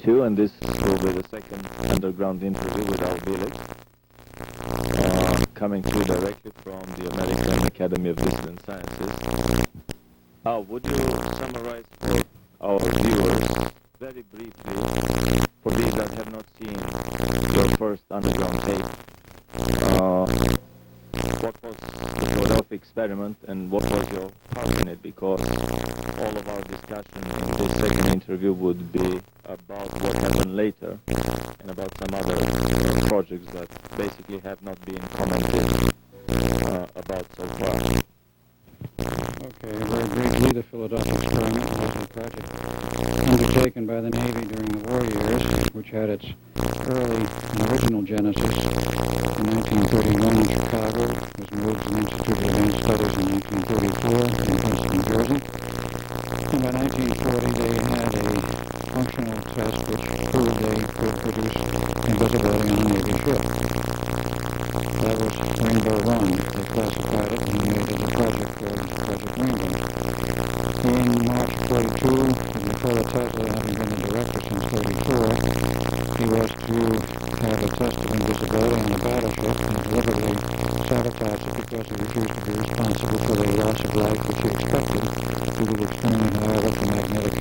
1942, and this will be the second underground interview with our village, coming to you directly from the American Academy of Discipline Sciences. Would you summarize for our viewers, very briefly, for these that have not seen your first underground tape, what was the sort of experiment and what was your part in it? Because all of our discussion in this second interview would be about what happened later and about some other projects that basically have not been commented about so far. Okay, very briefly, the Philadelphia experiment was a project undertaken by the Navy during the war years, which had its early and original genesis in 1931 in Chicago. It was moved to the Institute of Advanced Studies in 1934 in Princeton, New Jersey. And by 1940, they had a functional test which proved they could produce invisibility on a Navy ship. That was Rainbow Run. They classified it and made it a project called Project Rainbow. In March of 42, Nikola Tesla, having been the director since 34, he was to have a test of invisibility on a battleship and deliberately sabotaged it because he refused to be responsible for the loss of life which he expected due to the extremely high electromagnetic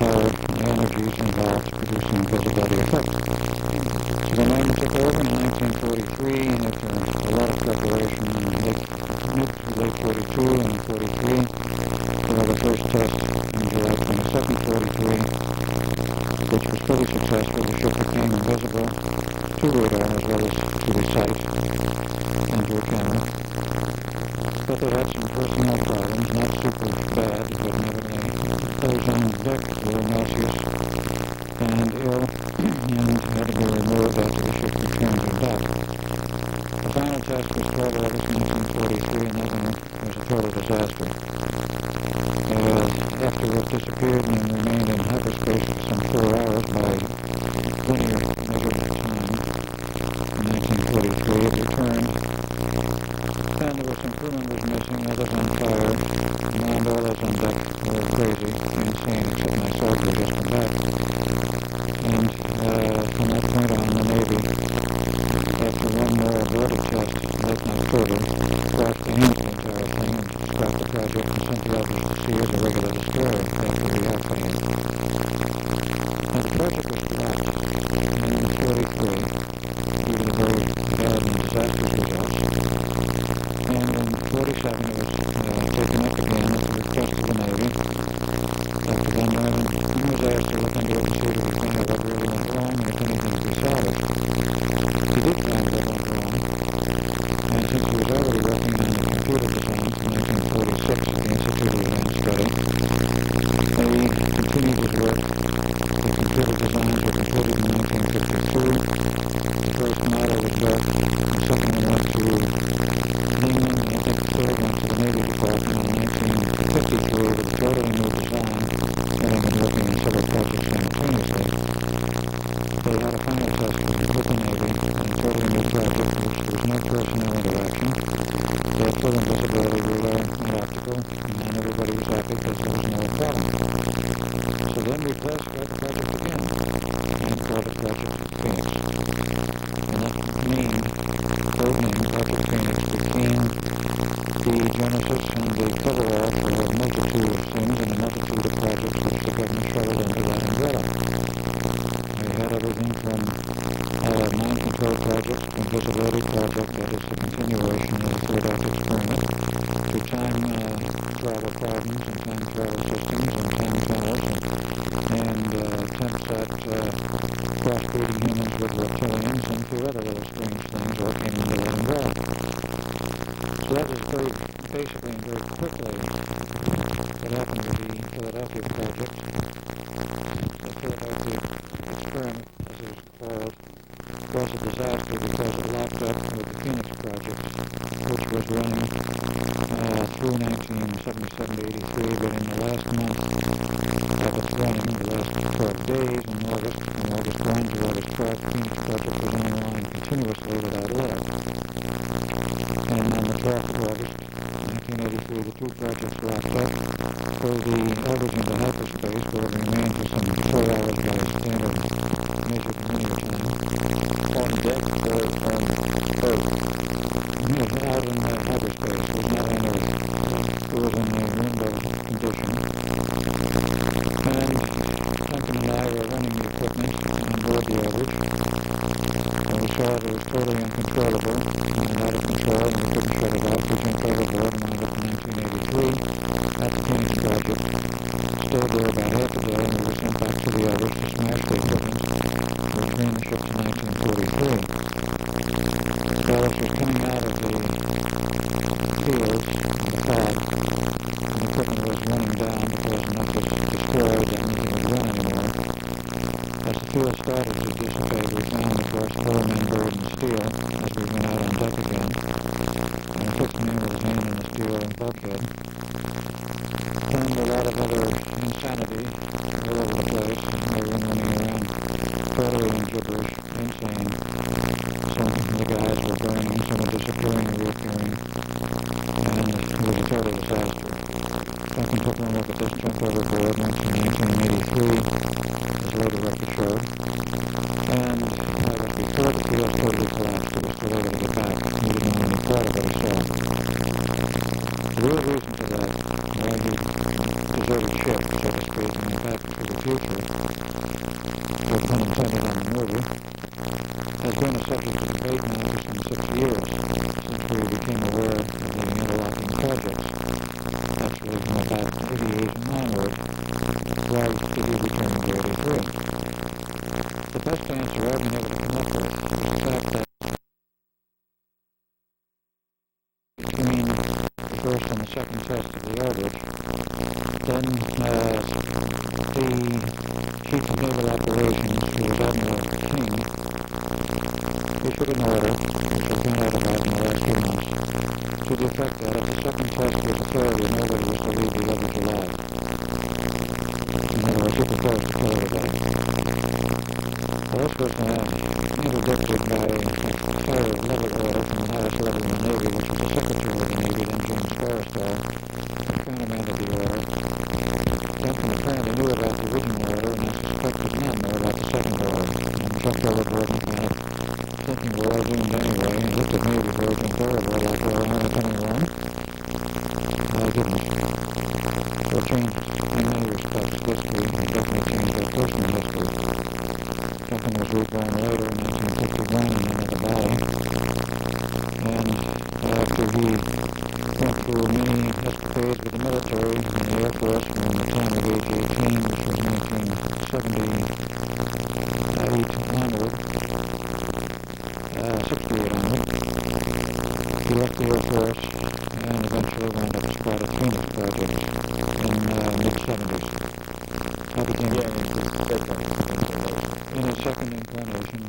power energies involved producing invisibility effect. So the Navy took over in 1943, and after a lot of preparation in late 42 and 43, we had the first test on July 22nd, 43, which was pretty successful. The ship became invisible to radar as well as to the sight and to a camera. But they had some personnel problems, not super bad, but nevertheless. Those on deck were nauseous and ill and had to be removed after the ship returned to dock. The final test was 12 August 1943, and that one was a total disaster. After it disappeared and remained in hyperspace for some 4 hours by linear measured time in 1943, it returned, and there was some crew members missing, others on fire, and all those on deck were crazy, insane, except myself who just come back. And from that point on, the Navy, after one more aborted test late in October, crashed the entire thing and scrapped the project and sent the others to sea as a regular destroyer after the airplane. Now the project was collapsed in 43 due to the very bad and disastrous results. And in 47 it was taken up again at the request of the Navy. After then, he was asked to look into it and see if he could find out what really went wrong and if anything could be salvaged. He did find what went wrong, and since he was already working on the computer designs in 1946 at the Institute of Advanced Study, he continued his work. The computer designs were completed in 1952. The first model was built, and the second one went to England, and I think the third went to the Navy Department in 1953 with a totally new design, having been working on several projects simultaneously. They had a final test with the Navy on a totally new project in which there was no personnel interaction. They had full invisibility radar and optical, and everybody was happy because there was no problem. So then we classified the project again and called it Project Phoenix. And that code name, Project Phoenix, became the genesis and the cover-all for a multitude of things and a multitude of projects which the government shuttled under that umbrella. We had everything from mind control projects, invisibility project, that is the continuation of the Philadelphia experiment, to time travel problems and time travel systems and time tunnels and attempts at crossbreeding humans with reptilians and to other little strange things all came under that umbrella. So that was very basically and very quickly what happened with the Philadelphia project. The Philadelphia experiment, as it was called, was a disaster because it locked up with the Phoenix project, which was running through 1977 to 83, but in the last month of its running, the last 12 days in August, from August 1 to August 12, the Phoenix project was running along continuously without order. And on the 12th of August, 1983, the two projects locked up for the average into hyperspace, where it remained for some 4 hours by standard totally uncontrollable and out of control, and we couldn't shut it off. We jumped overboard and wound up in 1983 at the Phoenix Project. Stayed there about half a day, and we were sent back to the others to smash the equipment, which ran the ship to 1943. So as we're coming out of the fields in the fog, and the equipment was running down because enough was destroyed that nothing would run anymore. As the fuel started to dissipate, we found the first 4 men buried in steel as we went out on deck again, and a 15-year-old man in the steel bulkhead. And a lot of other insanity all over the place. Everyone running around totally in gibberish, insane. Some of the guys were burning, some were disappearing and reappearing, and it was a total disaster. Duncan took one look at this jump overboard once in 1983, as later record showed, and right before the field totally collapsed, it was too late to get back. We didn't know any part of it ourselves. The real reason for that, why he deserted ship, so to speak, and went back to the future, no pun intended on the movie, has been a subject of debate now for some 6 years, since we became aware of the interlocking projects. Actually, from about 88 and onward, why did we return to 83? The best answer I've been able to come up with is the fact that between the first and the second test of the Eldridge, then the Chief of Naval Operations, who was Admiral King, issued an order, which has been ratified in the last 2 months, to the effect that if the second test was a failure, nobody was to leave the Eldridge alive. In other words, he proposed to failure that. Well, this was interdicted by a higher level order from the highest level in the Navy, which was the Secretary of the Navy, then James Forrestal, who countermanded the order. Duncan apparently knew about the original order, and I suspect did not know about the second order. And jumped overboard and thought, thinking we're all doomed anyway, and looked at me before I jumped overboard like we're all coming along. Well, I didn't. So it changed in many respects history, and definitely changed our personal history. Duncan was reborn later in 1951 in another body, and after he went through many escapades with the military and the Air Force from the time of age 18, which was 1978 onward, 68 onward, he left the Air Force and eventually wound up spotted Phoenix Project in mid-70s. I became in his second incarnation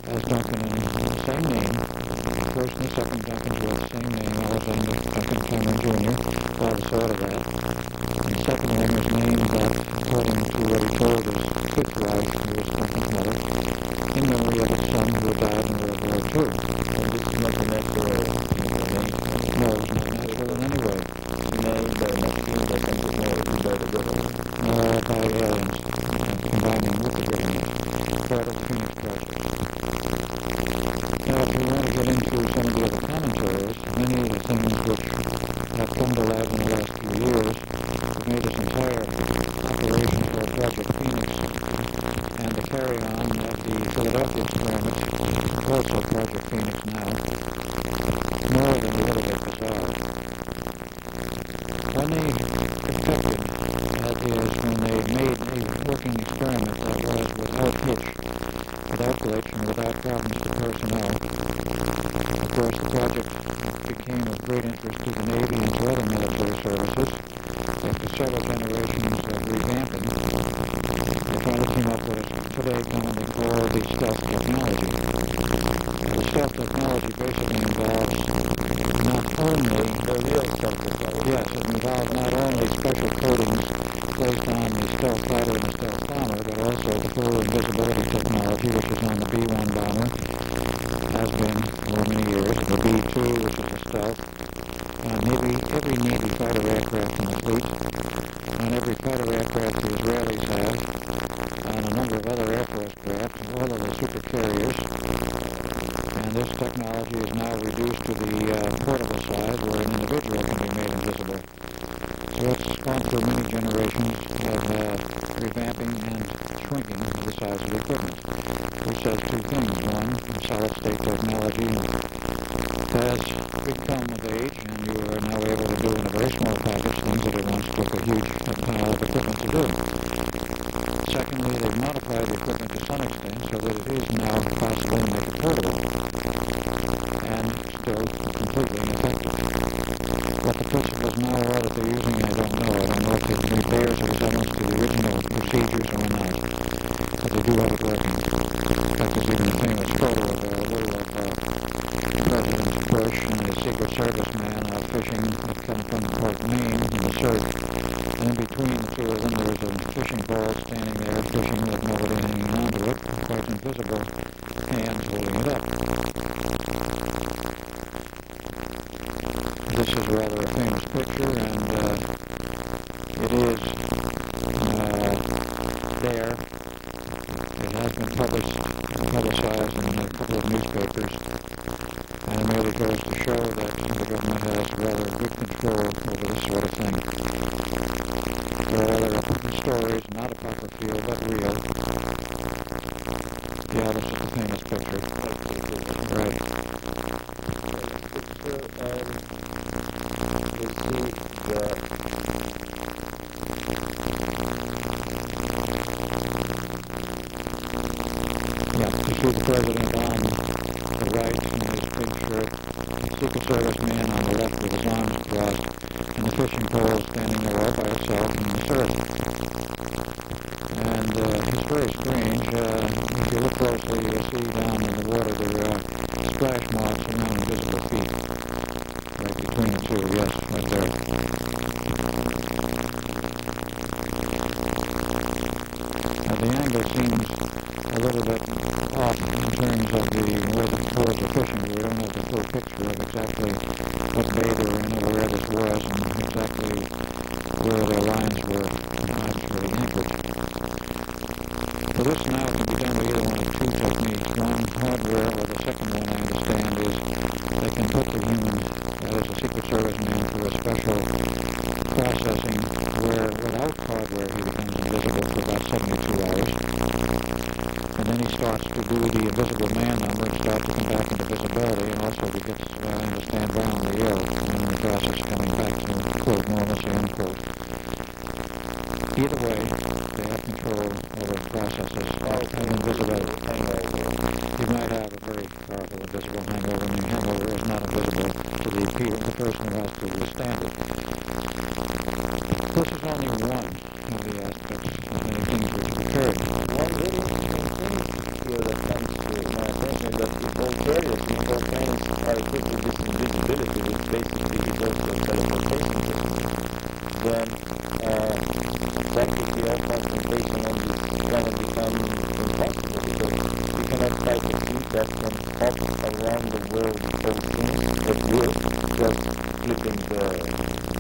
as Duncan in the same name. First and second Duncans were the same name, Alexander Duncan Cameron Jr., father sort of that. And the second one was named according to what he told his fifth wife, who was Duncan's mother, in memory of his son who died in World War II. And this is not the natural name. No, it was not natural in any way. Named by machines or something, no, by the government. By aliens, combining with the government. Part of the Phoenix Project. Now, if we want to get into some of the other commentaries, many of the things which have come to light in the last few years have made this entire operation for Project Phoenix and the carry-on of the Philadelphia experiments, also Project Phoenix now, more than a little bit bizarre. When they perfected, that is, when they made a working experiment that was without hitch, without glitch, and without problems to personnel. Of course, the project became of great interest to the Navy and to other military services. After several generations of revamping, they finally came up with what is today commonly called the stealth technology. The stealth technology basically involves not only The real stealth technology. yes, it involves not only special coatings placed on the stealth fighter and the stealth bomber, but also the full invisibility technology, which is on the B-1 bomber, has been for many years, the B-2, which is a stealth, on every Navy fighter aircraft in the fleet, on every fighter aircraft the Israelis have, on a number of other Air Force craft, all of the super carriers, and this technology is now reduced to the portable side where an individual can be made invisible. So it's gone through many generations of revamping and shrinking of the size of the equipment. he says two things. One, solid-state technology has become of age, and you are now able to do in a very small package things that it once took a huge pile of equipment to do. Secondly, they've modified the equipment to some extent so that it is now possible to make it portable and still completely ineffective. What the principles now are that they're using, I don't know. I don't know if it bears a resemblance to the original procedures or not, but they do have it working. In fact, there's even a famous photo available of President Bush and the Secret Service man out fishing from Port Maine in the surf. And in between the two of them, there was a fishing pole standing there fishing with nobody hanging onto it, quite invisible hands holding it up. This is rather a famous picture, and it is there. It has been publicized in a couple of newspapers, and it really goes to show that the government has rather good control over this sort of thing. There are other stories, not apocryphal, but real. Yeah, this is the famous picture. Right. You see the president on the right in his big shirt, the Secret Service man on the left with his arms crossed, and the fishing pole standing there all by itself in the surf. And it's very strange. If you look closely, you'll see down in the water there are splash marks around invisible feet. Right between the two, yes, right there. Now the angle seems a little bit off in terms of where the fishing. We don't have the full picture of exactly what bather or where this was and exactly where their lines were actually anchored. So this now can be done with either one of two techniques. One, hardware, or the second one I understand is they can put the human, that is a Secret Service man, through a special processing where without hardware he becomes invisible for about 72 hours. And then he starts to do the invisible man number and starts to come back into visibility, and also he gets, I understand, violently ill in the process coming back to quote normalcy, unquote. Either way, they have control over processes of invisibility. You might have a very powerful invisible hangover. I mean, hangover is not invisible to the person who has to withstand it. This is only one of the aspects of many things which have occurred. One very interesting thing here that comes to my attention is that if all carriers in volcanoes are equipped with this invisibility, which basically goes to a teleportation system, then practically all concentration on this planet becomes impossible because you cannot type a key that can hop around the world at will, just flipping the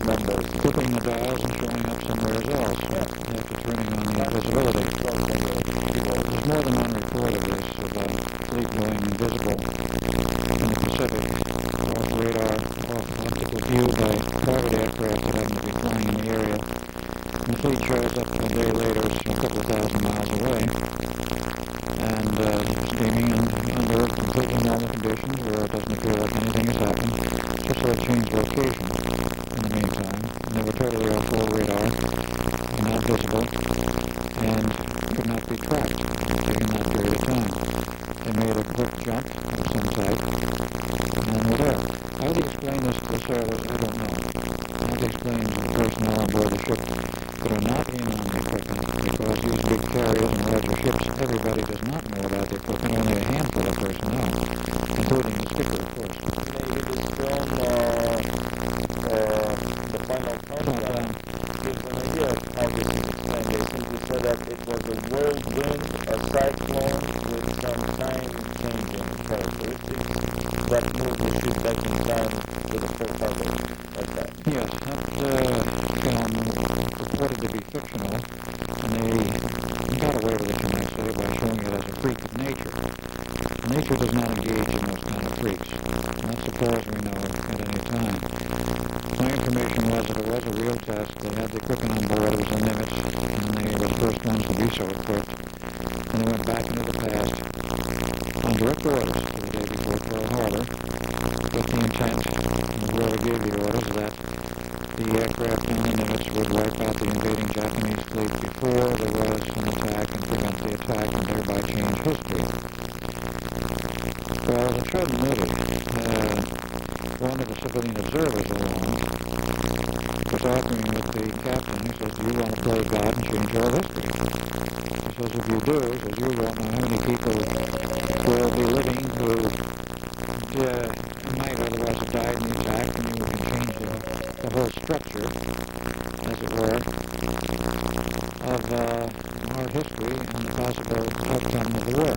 numbers. Flipping the dials and showing up somewhere else. Yeah. After turning on the invisibility. There's more than one report of this, of a fleet going invisible in the Pacific, off radar, off optical view by private aircraft that happen to be flying in the area. And the fleet shows up a day later, it's a couple of thousand miles away, and steaming under completely normal conditions where it doesn't appear like anything has happened, just sort of change location in the meantime. And they were totally off all radar, and not visible, and could not be tracked during that period of time. They made a quick jump of some type, and then were there. How do you explain this to the sailors? I don't know. How do you explain to the personnel on board the ship that are not in on the equipment? Because these big carriers and larger ships, everybody does not know about the equipment, only a handful of personnel, including the skipper, of course. Maybe this film, the final countdown, gives an idea of how this is explained. They simply said that it was a whirlwind, a cyclone with some time-changing characteristics that moved the ship back in time to the full harbor at that. Yes, that film purported to be fictional, and they got away with it, can I say, by showing it as a freak of nature. Nature does not engage in those kind of freaks, not so far as we know at any time. My information was that it was a real test. They had the equipment on board. It was a Nimitz, and they were the first ones to be so equipped. And they went back into the past on direct orders the day before Pearl Harbor with the intent, and really gave the orders that the aircraft and units would wipe out the invading Japanese fleet before there was an attack and prevent the attack and thereby change history. Well, as I tried to notice, one of the civilian observers along was arguing with the captain. He says, "Do you want to play God and change all history?" He says, "If you do," he says, "you don't know how many people will be living who might otherwise have died in the attack, and you can change the whole structure, as it were, of our history and the possible outcome of the war."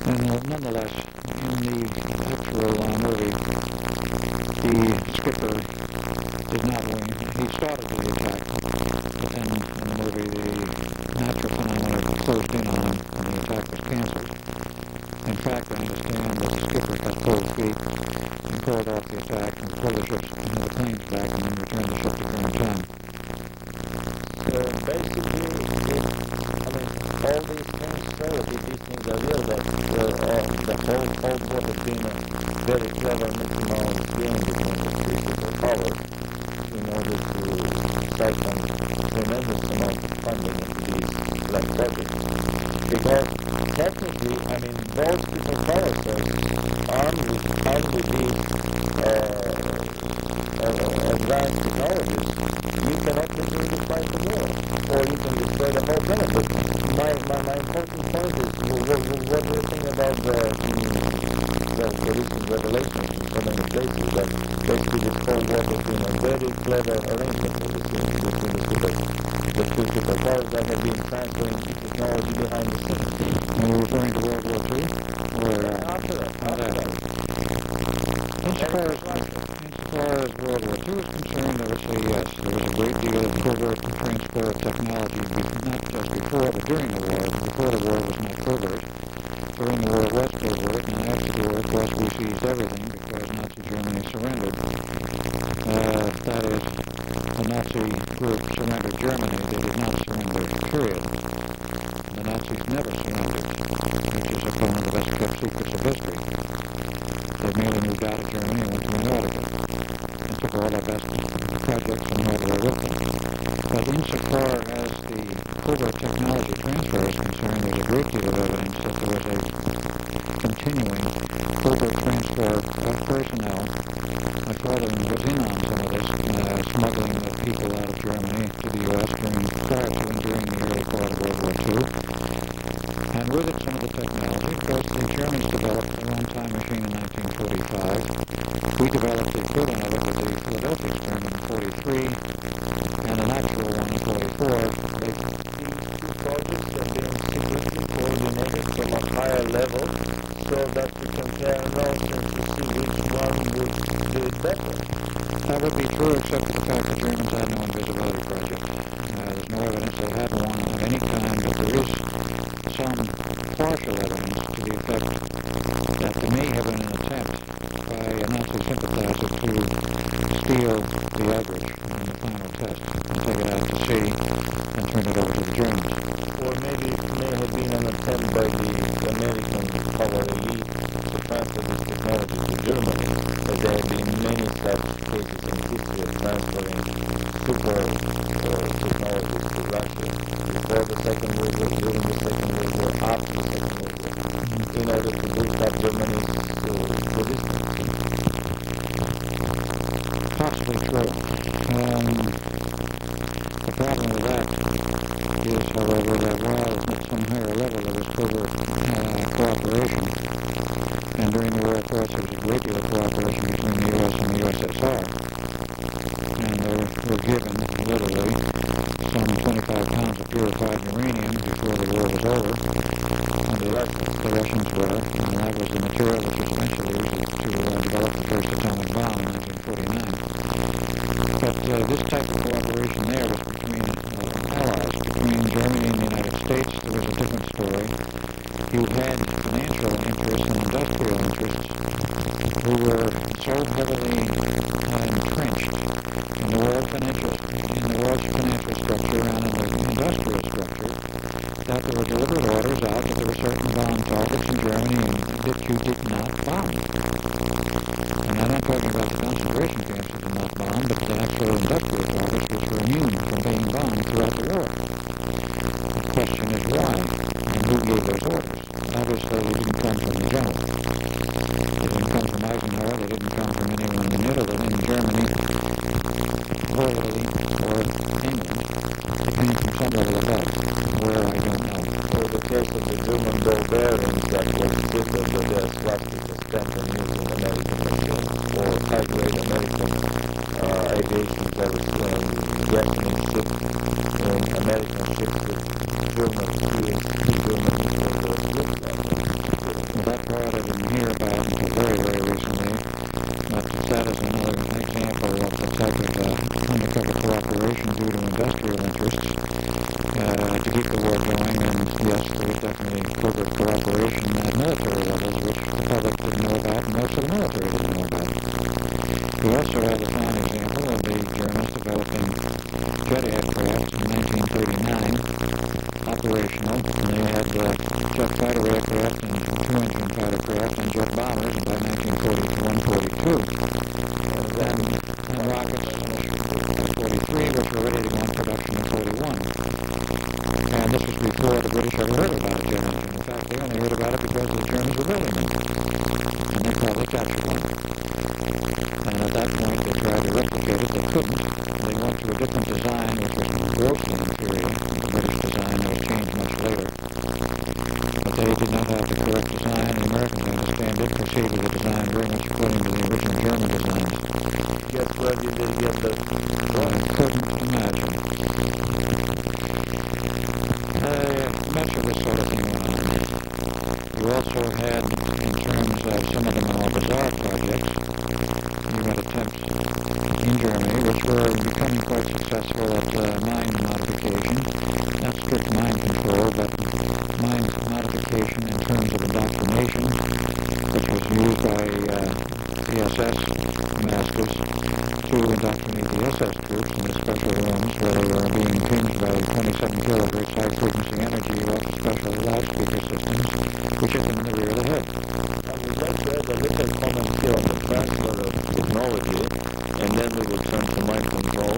And nonetheless, in the actual movie, the skipper did not win. He started the attack, but then in the movie, the natural phenomena closed in on him, and the attack was canceled. In fact, I understand that the skipper got cold feet and called off the attack and pulled the ships and the planes back and then returned the ship to Guangzhou. So basically, all these things show that these things are real, but the whole Cold War has been a very clever Mickey Mouse game between the three superpowers in order to siphon tremendous amount of funding into these black projects. Because technically, those superpowers are armed with these advanced technologies. You cannot continue to fight the war, or you can destroy the whole planet. But my important point is, what do you think about the recent revelations in so many places that basically this whole war has been a very clever arrangement between the two superpowers that have been transferring technology behind the scenes? Are you referring to World War II? Or after that? Insofar as World War II is concerned, I would say yes. There was a great deal of covert transfer of technology, not just before, but during the war. Before the war was not covert. During the war it was covert, and after the war, of course, we seized everything because Nazi Germany surrendered. That is, the Nazi group surrendered Germany. They did not surrender, period. The Nazis never surrendered, which is one of the best-kept secrets of history. They merely moved out of Germany and went to Antarctica and took all our best projects and hardware with them. But insofar as the covert technology transfer is concerned, there's a great deal of evidence that there was a continuing covert transfer of personnel. My father was in on some of this, smuggling of people out of Germany to the U.S. prior to and during the early part of World War II. And with it, some of the technology. Of course, the Germans developed a one-time machine in 1945. We developed the equivalent of it with the Philadelphia experiment in 43, and an actual one in 44. These two projects have been secretly coordinated from a higher level so that we compare notes and to see which one would do it better. That would be true, except for the fact that Germans had no invisibility project. There's no evidence they had one of any kind, but there is some partial evidence to the effect that there may have been an attempt by a Nazi sympathizer to steal the average in the final test and take it out to sea and turn it over to the Germans. Or maybe it may have been an attempt by the American power elite to transfer this technology to Germany, but there have been many such cases in history of transferring super technologies to Russia before the Second World War, during the Second World War, after the Second World War, in order to boost up Germany's resistance. Possibly true. The problem with that is, however, that while at some higher level there was covert cooperation, and during the war, of course, there was a great deal of cooperation between the U.S. and the USSR, and they were given, literally, some 25 pounds of purified uranium before the war was over, and the Russians were, and that was the material that was eventually used to develop the first atomic bomb in 1949. But this type of cooperation there was between allies, between Germany and the United States. There was a different story. You had financial interests and industrial interests who were so heavily entrenched in the world's financial structure and in the industrial structure that there was bomb targets in Germany and that you did not bomb. And I'm not talking about the concentration camps that did not bomb, but the actual industrial targets which were immune from being bombed throughout the war. The question is why, and who gave those orders? Obviously, they didn't come from the general. They didn't come from Eisenhower. They didn't come from anyone in the middle, in Germany, or Italy, or England. They came from some level above, where I don't know. So the case of the German ball bearings that was fitted with their swapped with the stamp and used in American or high-grade American aviation gasoline ships in American ships with German fuel to Germany for the split level. Well, that part I didn't hear about until very, very recently. But that is another example of the type of undercover cooperation due to industrial interests to keep the war going. And yes, there was definitely covert cooperation at military levels, which the public didn't know about and most of the military didn't know about. We also have a fine example of the Germans developing jet aircraft in 1939, operational. And they had jet fighter aircraft and two-engine fighter craft and jet bombers by 1941-42. And rockets in 43, which were ready to go in production in 41. And this was before the British ever heard about a jet engine. In fact, they only heard about it because the Germans were building them. And they probably captured one. And at that point, they tried to replicate it. They couldn't. They went to a different design, which was grossly inferior to the British design that was changed much later. But they did not have the correct design. The Americans understand it, proceeded with the design very much according to the original German design. Guess where did they get the... I couldn't imagine. Much of this sort of thing went on. You also had, in terms of some of the more bizarre projects, you had attempts in Germany, which were becoming quite successful at mine modification, not strict mine control, but mine modification in terms of indoctrination, which was used by the SS masters to indoctrinate the SS troops in the special rooms where they were being impinged by 27 kilohertz high-frequency energy off special loudspeaker systems, which hit them in the rear of the head. I would like to add a little comment here on the transfer of technology, and then we will turn to mind control.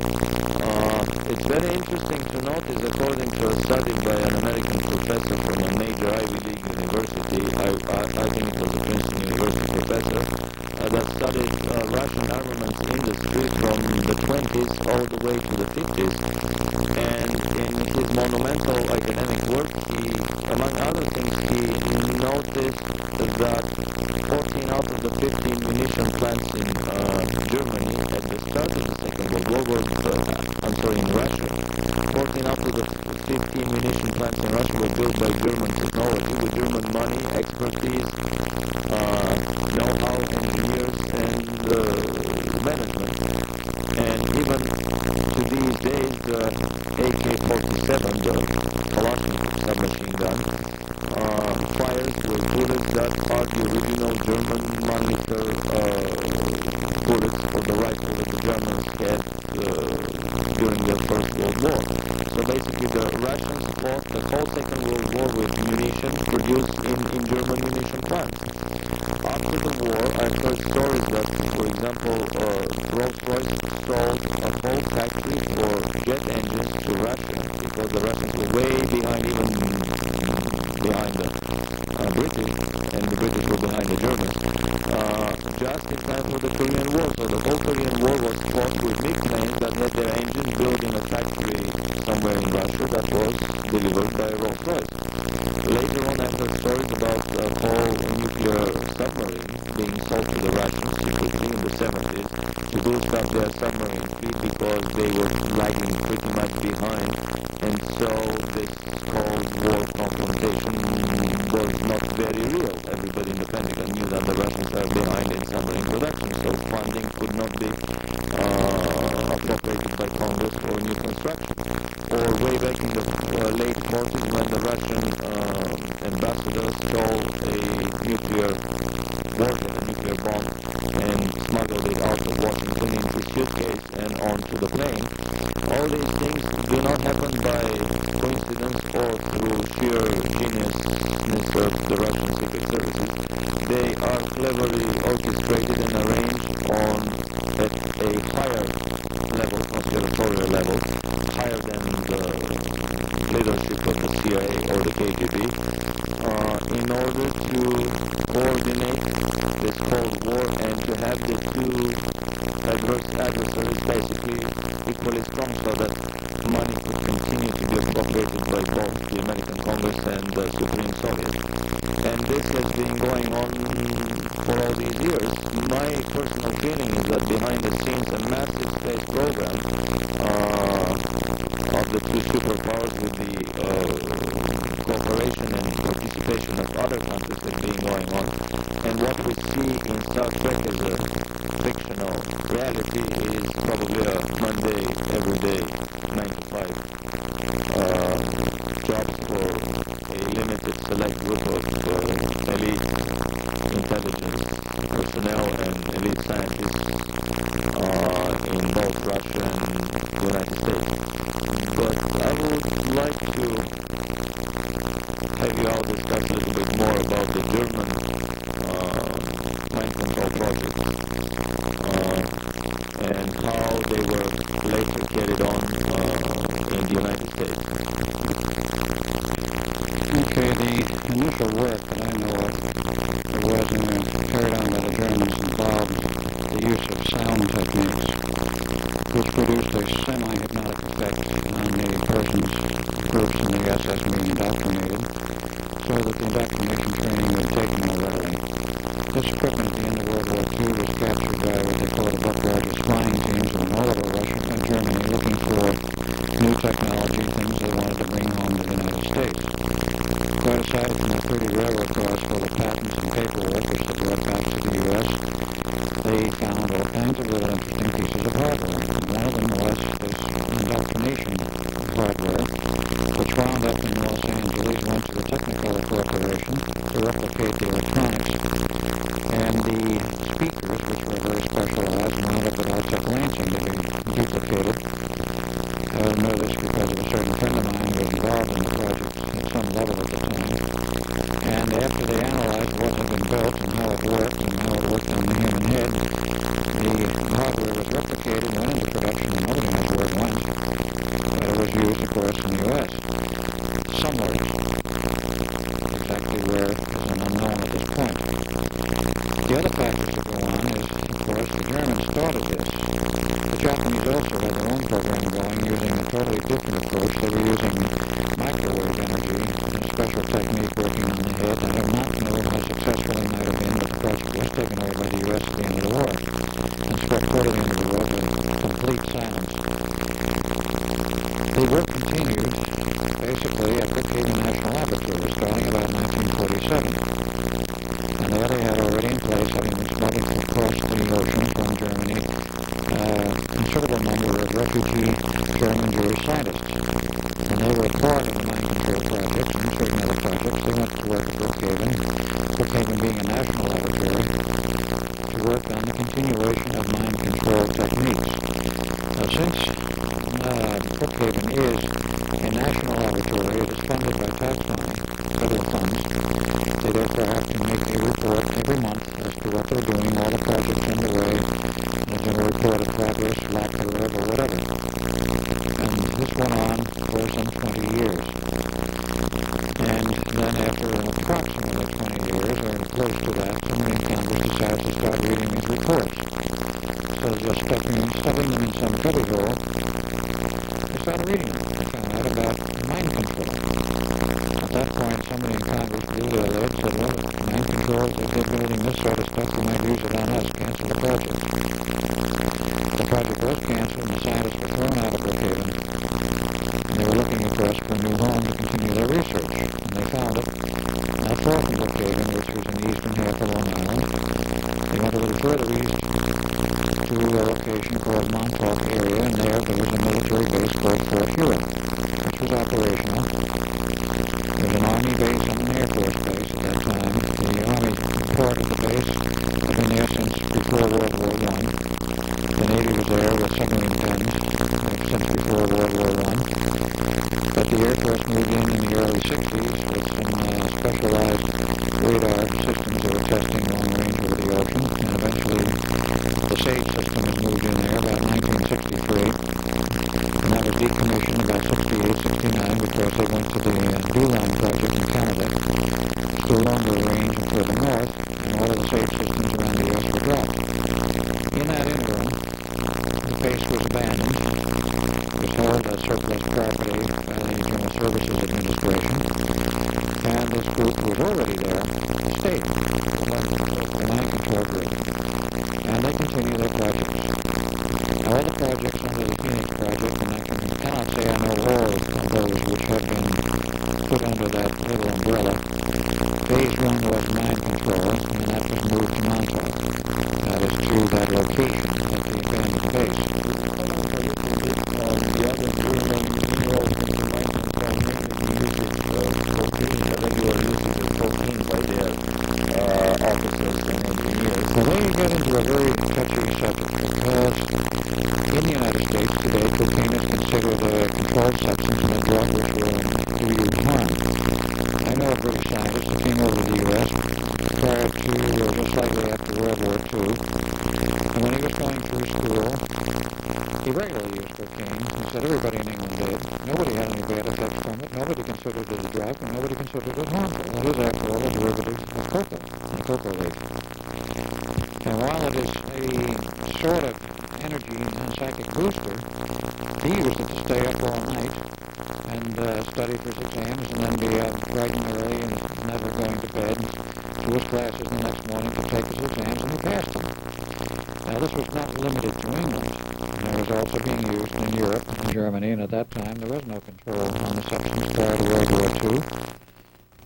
It's very interesting to notice, according to a study by an American professor from a major Ivy League university, I think it was a Princeton University professor, that studied Russian armaments industry from the 20s all the way to the 50s. And in his monumental academic work, he, among other things, he noticed that 14 out of the 15 munition plants in Germany at the start of the Second World War were, in Russia. 14 out of the 15 munition plants in Russia were built by German technology, with German money, expertise, know-how, engineers, and management. And even to these days, the AK-47, the Kalashnikov submachine gun, fires with bullets that are the original German Mannlicher bullets for the rifle that the Germans had during their First World War. So basically the Russians fought the whole Second World War with munition produced in German munition plants. After the war, I heard stories that, for example, Rolls-Royce sold a whole factory for jet engines to Russia because the Russians were way behind, even behind the British, and the British were behind the Germans, just in time for the Korean War. So the whole Korean War was fought with MiG planes that had their engines built in a factory somewhere in Russia that was delivered by Rolls-Royce. Later on, I heard stories about a whole nuclear submarine being sold to the Russians, specifically in the 70s, to boost up their submarine fleet because they were lagging pretty much behind. And so this whole war confrontation was not very real. Everybody in the Pentagon knew that the Russians are behind in submarine production, so funding could not be appropriated by Congress for new construction. Or way back in the late 40s when the Russian ambassador stole a nuclear warhead, a nuclear bomb, and smuggled it out of Washington into his suitcase and onto the plane. All these things do not happen by coincidence or through sheer geniusness of the Russian cleverly orchestrated and arranged on at a higher level, conspiratorial level, higher than the leadership of the CIA or the KGB, in order to coordinate this Cold War and to have the two adversaries basically equally strong so that money could continue to be appropriated by both the American Congress and the Supreme Soviet. And this has been going on for all these years. My personal feeling is that behind the scenes a massive state program of the two superpowers with the cooperation and participation of other countries has been going on. And what we see in Star Trek as a fictional reality is probably a Monday, everyday, 9 to 5 job for a limited select group of elite intelligence personnel and elite scientists in both Russia and the United States. But I would like to have you all discuss a little bit more about the German mind control project and how they were later carried on in the United States. Okay, the initial work that I know of that was carried on by the Germans involved the use of sound techniques, which produced a semi-hypnotic effect on the persons, groups in the SS being indoctrinated, so that the indoctrination training was taken more readily. This equipment at the end of World War II was captured by what they call the Buck-Rogers flying teams in all over Russia and Germany looking for new technology, things they wanted to bring home to the United States. Quite aside from the 30 railroad cars full of patents and paperwork which they brought back to the U.S., they found all kinds of really interesting pieces of hardware. One of them was this indoctrination hardware, which wound up in Los Angeles, went to the Technicolor Corporation to replicate the electronics. And the speakers, which were very specialized, wound up at Artec Lansing to be duplicated. I know this because of a certain friend of mine who was involved in the project at some level at the time. And after they analyzed what had been built and how it worked on the human head, the hardware was replicated, went into production, and nobody knows where it went. But it was used, of course, in the U.S. Somewhere. Exactly where is an unknown at this point. The other factors that go on is, of course, the Germans thought of this. The Japanese also had their own program going using a totally different approach. They were using microwave energy, a special technique working on the head. I do not know how successful it might have been, but the project was taken away by the U.S. at the end of the war and swept further into the war to complete silence. The work continued, basically, at Brookhaven National Laboratory, starting about 1947. And there they had already in place, having been smuggled across the ocean from Germany, a considerable number of refugee German Jewish scientists. And they were part of the mind control project and certain other projects. They went to work at Brookhaven, Brookhaven being a national laboratory, to work on the continuation of mind control techniques. Now, since Brookhaven is a national laboratory, it is funded by tax money, federal funds. They therefore have to make a report every month as to what they're doing, all the projects underway. They give a report of progress, lack thereof, or whatever. And this went on for some 20 years. And then after approximately 20 years, or close to that, somebody in Congress decided to start reading these reports. So just stuffing them in some cubbyhole, they started reading them. They found out about mind control. At that point, somebody in Congress blew their lid, said, well, mind control, if they're building this sort of stuff, you might use it on us. Cancel the project. The project was canceled, and the scientists were thrown out of Brookhaven. And they were looking, of course, for a new home to continue their research. And they found it not far from Brookhaven, which was in the eastern half of Long Island. They went a little further east to a location called Montauk area, and there was a military base called Fort Huron, which was operational. There was an Army base and an Air Force base at that time. The Army part of the base had been there since before World War I. The Navy was there with submarine guns since before World War I. But the Air Force moved in the early 60s with some specialized radar systems they were testing long range with one was mind control, and that was moved to Montauk. That is to that location at the abandoned base. The other remaining controls from the mind control cocaine, the regular usage of cocaine by their officers and engineers. Well, there you get into a very touchy subject, because in the United States today, cocaine is considered a controlled substance and a drug which will do you harm. I know a British scientist who came over to the U.S. prior to, just slightly after World War II, and when he was going through school, he regularly used cocaine. He said everybody in England did. Nobody had any bad effects from it. Nobody considered it a drug, and nobody considered it harmful. It is, after all, a derivative of cocoa, the cocoa leaf. And while it is a sort of energy and psychic booster, he used it to stay up all night and study for his exams, and then be up bright and early and never going to bed, to his classes the next morning to take his exams, and he passed them. Now, this was not limited to England. It was also being used in Europe and Germany, and at that time there was no control on the substance prior to World War II,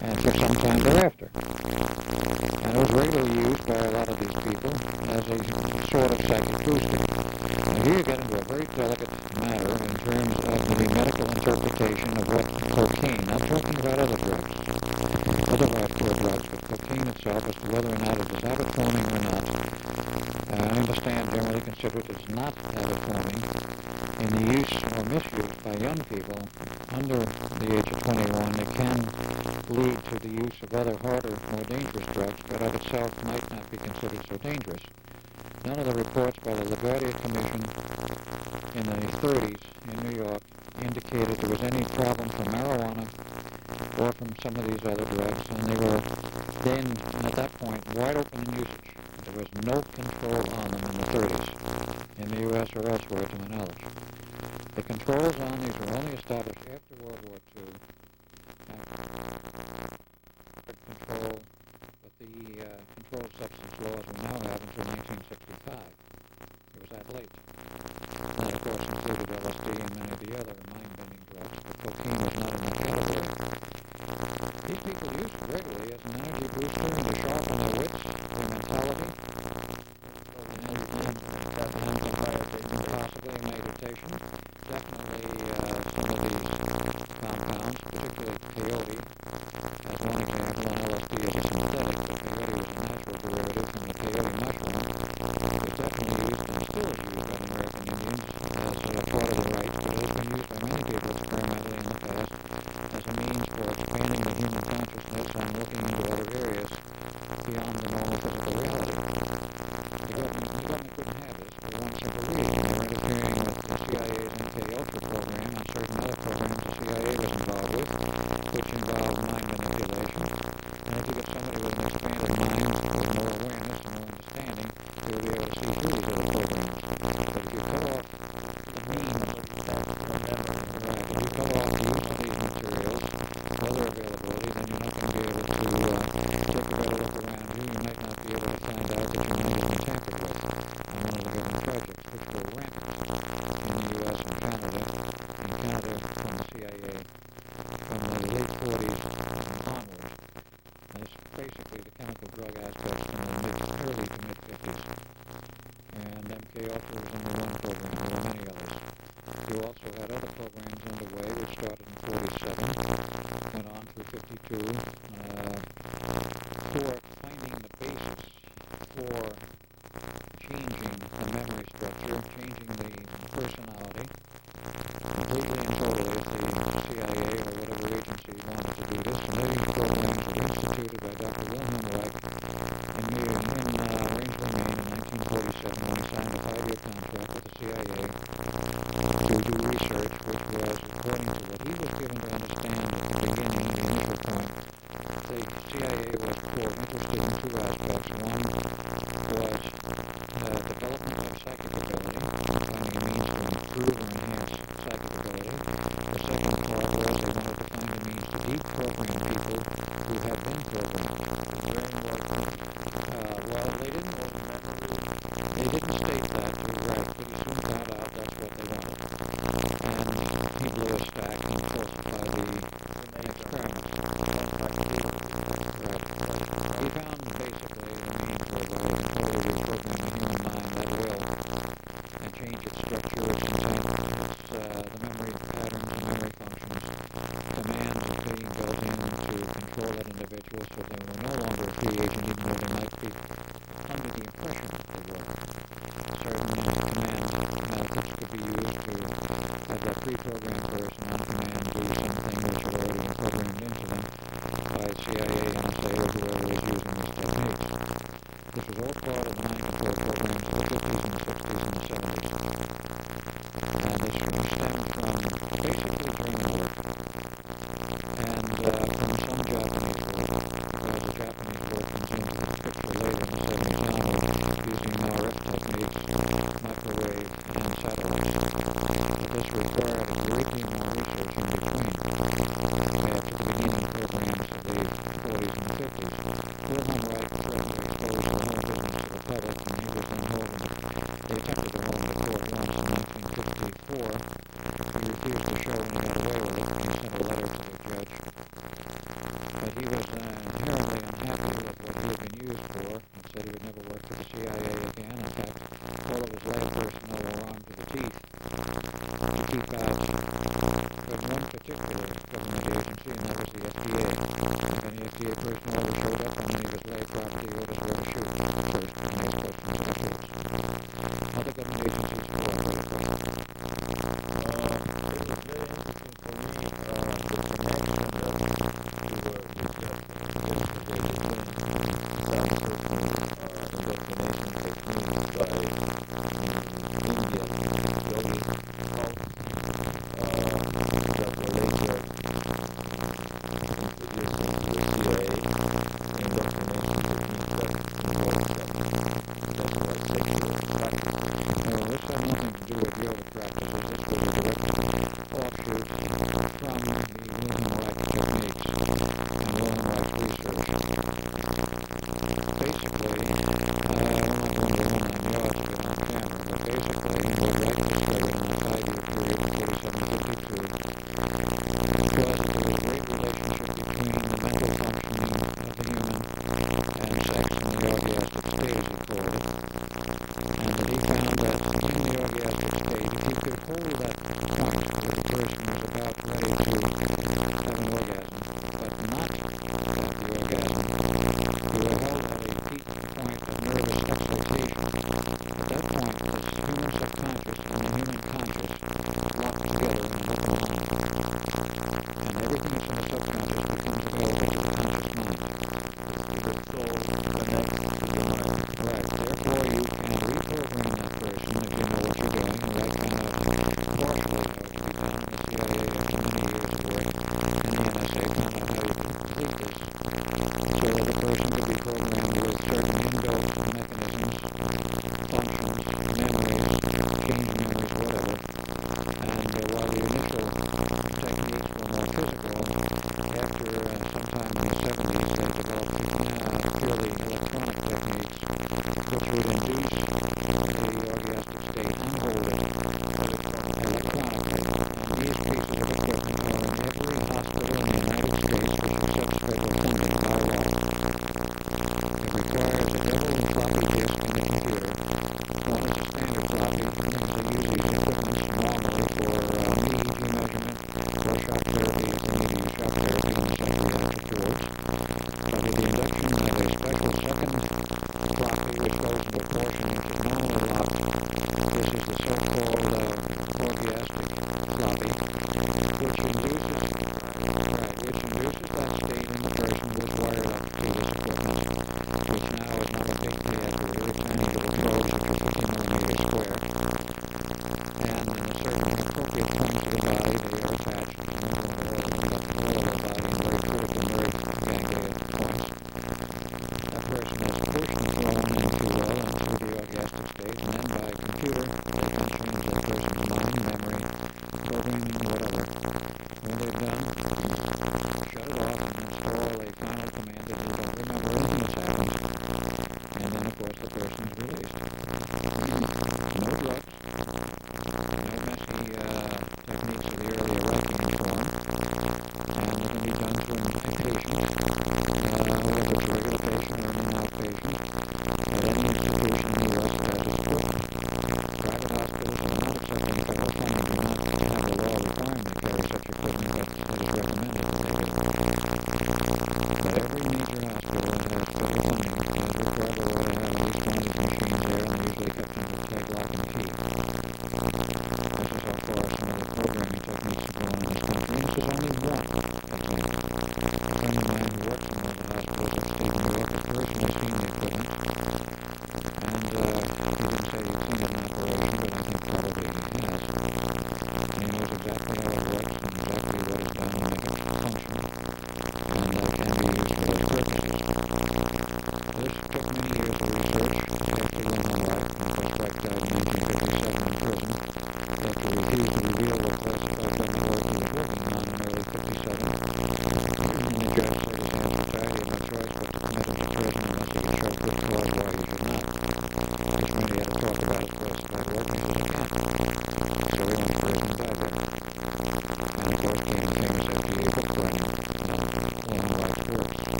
and for some time thereafter. And it was regularly used by a lot of these people as a sort of psychic booster. Now here you get into a very delicate matter in terms of the medical interpretation of what cocaine, not talking about other drugs, other hardcore drugs, but cocaine itself, as to whether or not it is habit-forming or not. I understand generally considered it's not habit-forming in the use or misuse by young people under the age of 21. It can lead to the use of other harder, more dangerous drugs, but of itself might not be considered so dangerous. None of the reports by the LaGuardia Commission in the 30s in New York indicated there was any problem from marijuana or from some of these other drugs, and they were then, at that point, wide open in usage. There was no control on them in the 30s, in the U.S. or elsewhere, to my knowledge. The controls on these were only established after World War II. Control with the controlled substance laws we now have until 1965. It was that late. That, of course, included LSD and many of the other mind-bending drugs, but cocaine was not in that category. These people used it regularly as an energy booster and to sharpen their wits, their mentality, and possibly meditation. Definitely some of these compounds, particularly peyote, as one example, and LSD is a synthetic, but peyote was a natural derivative from the peyote mushroom. It was definitely used and still is used by American Indians as a part of the rites, but it has been used by many people experimentally in the past as a means for expanding the human consciousness and looking into other areas beyond the normal physical reality. The government couldn't have this for one simple reason. They were interfering with the CIA's MK-Ultra program and certain other programs the CIA was involved with, which involved mind manipulation. And if you get somebody with an expanded mind, with more awareness and more understanding, they will be able to see through these other programs. But if you cut off the means, if you cut off the use of these materials, other availability, then you're not going to be able to take a better look around you. You might not be able to find out that your mind has been tampered with on one of the government projects, which were rampant in the U.S. and Canada from the CIA from the late 40s and onwards. And it's basically the chemical drug aspects from the early to mid-50s. And MK-Ultra was only one program. There were many others. You also had other programs underway, which started in 47, went on through 52, for finding the basis for changing the memory structure, changing the personality, completely and totally if the CIA or whatever agency wanted to do this. And these programs were instituted by Dr. Wilhelm Reich in New agent, even though they might be under the impression that they were. Certain command methods could be used to have that pre-programmed person on command do something which had already been programmed into them by CIA, NSA, or whoever is using these techniques. This was all part of the mind control programs of the 50s and the 60s and the 70s. And this stemmed from basically German work and from some Japanese work, because the Japanese work comes into the picture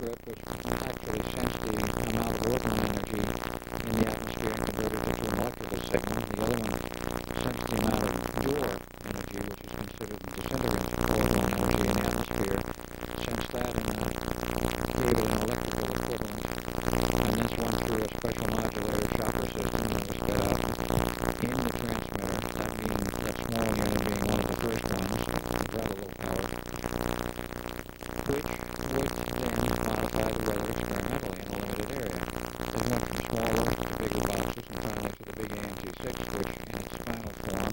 strip, which actually sensed the amount of orgone energy in the atmosphere and converted it to a molecular signal. The other one sensed the amount of your energy, which is considered the disintegrant orgone energy in the atmosphere, sensed that and created an electrical equivalent. And this one through a special modulator chakra system that was set up in the transmitter. That means that small unit being one of the first ones, rather low power, which would then modify the weather experimentally in a limited area. They went from smaller to bigger boxes and finally to the big AMG6, which in its final form,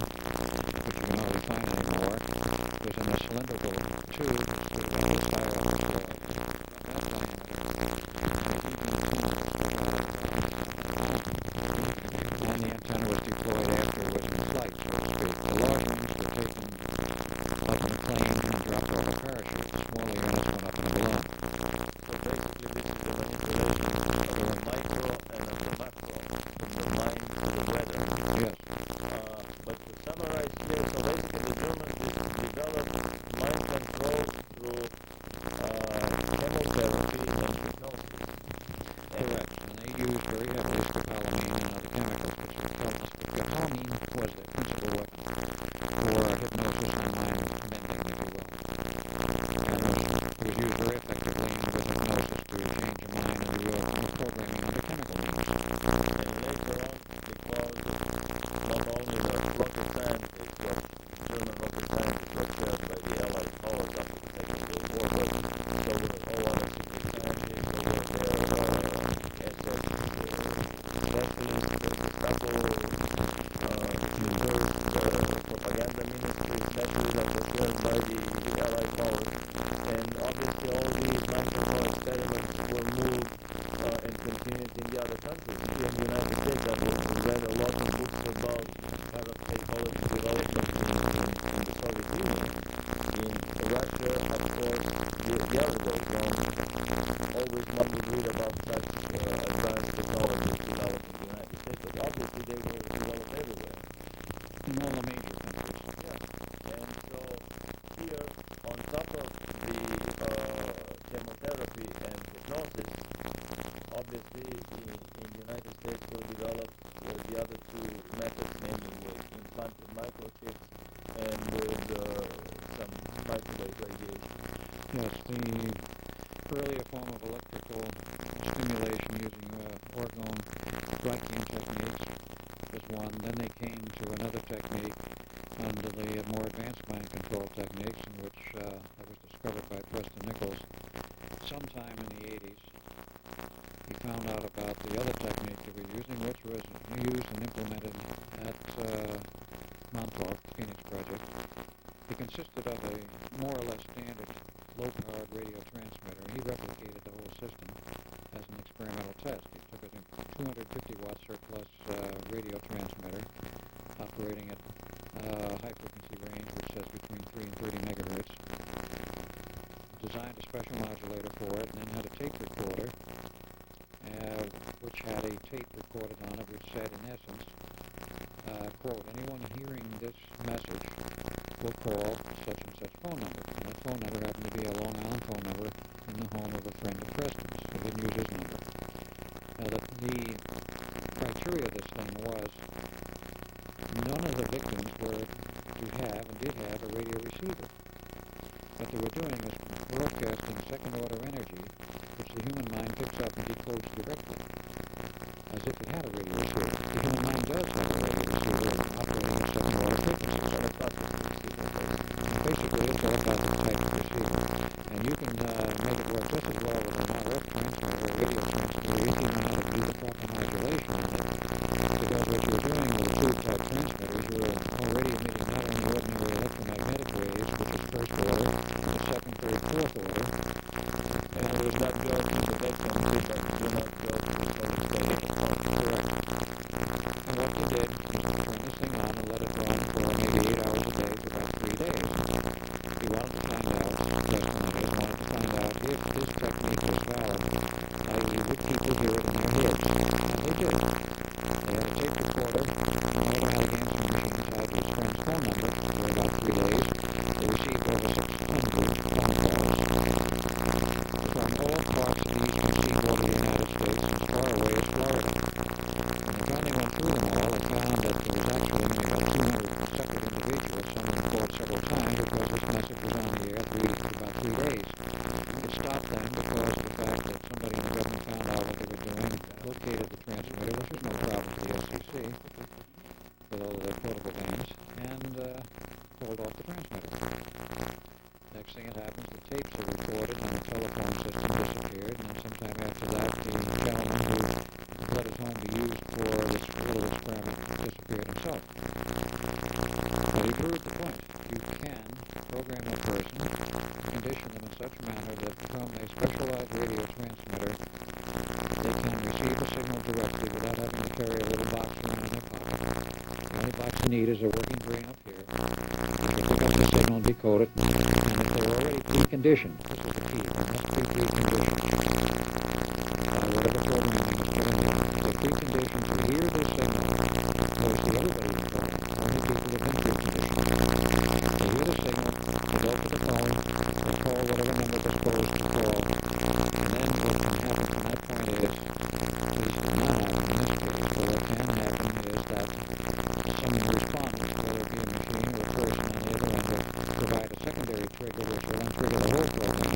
which you can hardly find anymore, was in a cylindrical tube, sort of like a spiral and the antenna was deployed after it was in flight, so to speak. The large ones were taken up in a plane and dropped off a parachute. The smaller units went up in a balloon. So basically this is the manipulation of the micro and of the macro, from the mind to the weather. Yes. But to summarize here, so basically the Germans developed mind control through chemotherapy and hypnosis. Correct. And they used very heavily scopolamine and other chemicals, which is scopolamine was the principal weapon for hypnosis and mind bending, if you will. And it was used very effectively with hypnosis to change your mind, if you will, from programming under chemical means. And later on, because not only the rocket scientists, but German rocket scientists were killed by the Allied powers after the Second World War, but so were all other secret scientists, so were their SS specialists, the Gestapo, the propaganda ministry especially that were killed by the Allied powers. And obviously all these mind control experiments were moved and continued in the other countries. Here in the United States, I read a lot of books about parapsychology development in the Soviet Union. In Russia, of course, the other way around, always one would read about such advanced technologies developed in the United States, but obviously they were developed everywhere. In all the major countries. Yeah. And so here, on top of the chemotherapy and hypnosis, obviously in the United States were developed the other two methods, namely with implanted microchips and with some microwave radiation. Yes, the earlier form of electrical stimulation using orgone striking techniques was one. Then they came to another technique under the more advanced mind control techniques, in which that was discovered by Preston Nichols sometime in the 80s. He found out about the other technique that we're using, which was used and implemented at Montauk, Phoenix Project. It consisted of a more or less standard low-powered radio transmitter, and he replicated the whole system as an experimental test. He took a 250-watt surplus radio transmitter operating at high-frequency range, which says between 3 and 30 megahertz, designed a special modulator for it, and then had a tape recorder, which had a tape recorded on it, which said, in essence, quote, anyone hearing this message will call such and such phone number. And that phone number happened to be a Long Island phone number in the home of a friend of Preston's, so he didn't use his number. Now, the criteria of this thing was none of the victims were to have and did have a radio receiver. What they were doing is broadcasting second-order energy, which the human mind picks up and decodes directly, as if it had a radio receiver. The human mind does have a radio receiver operating at second-order frequencies. And basically, it's all about the type of receiver. And you can make it work just as well with an RF transmitter or radio transmitter if you know how to do the proper modulation on it. Because what you're doing with a tube-type transmitter is you're already emitting not only ordinary electromagnetic waves, which is first order, but second, third, fourth order. And it would not go to the victim, but do not go to the solid state. Correct. And what we did tapes are recorded and the telephone system disappeared, and then sometime after that, the gentleman who let his home be used for this little experiment disappeared himself. But he proved the point. You can program a person, condition them in such a manner that from a specialized radio transmitter, they can receive a signal directly without having to carry a little box around in their pocket. The only box you need is a working brain up here. They pick up the signal and decode it, and if they're already preconditioned, this is the key, they must be preconditioned by whatever programming is put in there. They're preconditioned to hear this signal. Mostly everybody in the program, only people who have been preconditioned. They hear the signal, they go to the phone, they call whatever number they're supposed to call, and then what can happen from that point is, at least it not happen in this case, but what can happen is that someone responds, whether it be a machine or a person on the other end, will provide a secondary trigger which will then trigger the whole program.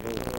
Very